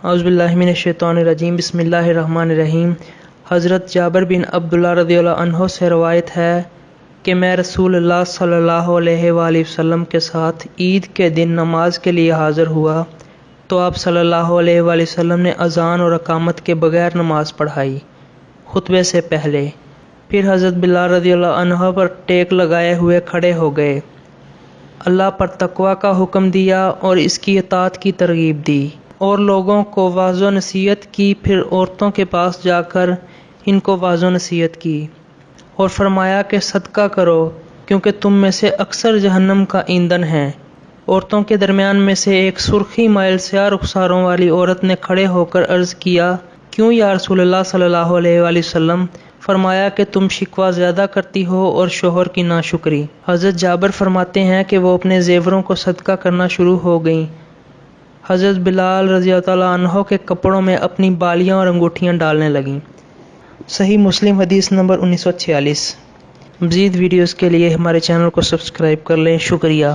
اعوذ باللہ من الشیطان الرجیم بسم اللہ الرحمن الرحیم۔ حضرت جابر بن عبداللہ رضی اللہ عنہ سے روایت ہے کہ میں رسول اللہ صلی اللہ علیہ وآلہ وسلم کے ساتھ عید کے دن نماز کے لیے حاضر ہوا تو آپ صلی اللہ علیہ وآلہ وسلم نے اذان اور اقامت کے بغیر نماز پڑھائی خطبے سے پہلے۔ پھر حضرت بلال رضی اللہ عنہ پر ٹیک لگائے ہوئے کھڑے ہو گئے، اللہ پر تقوی کا حکم دیا اور اس کی اطاعت کی ترغیب دی اور لوگوں کو واعظ و نصیحت کی، پھر عورتوں کے پاس جا کر ان کو واعظ و نصیحت کی اور فرمایا کہ صدقہ کرو کیونکہ تم میں سے اکثر جہنم کا ایندھن ہیں۔ عورتوں کے درمیان میں سے ایک سرخی مائل سیاہ رخساروں والی عورت نے کھڑے ہو کر عرض کیا، کیوں یا رسول اللہ صلی اللہ علیہ وآلہ وسلم؟ فرمایا کہ تم شکوہ زیادہ کرتی ہو اور شوہر کی ناشکری۔ حضرت جابر فرماتے ہیں کہ وہ اپنے زیوروں کو صدقہ کرنا شروع ہو گئیں۔ حضرت بلال رضی اللہ عنہ کے کپڑوں میں اپنی بالیاں اور انگوٹھیاں ڈالنے لگیں۔ صحیح مسلم حدیث نمبر 1946۔ مزید ویڈیوز کے لیے ہمارے چینل کو سبسکرائب کر لیں۔ شکریہ۔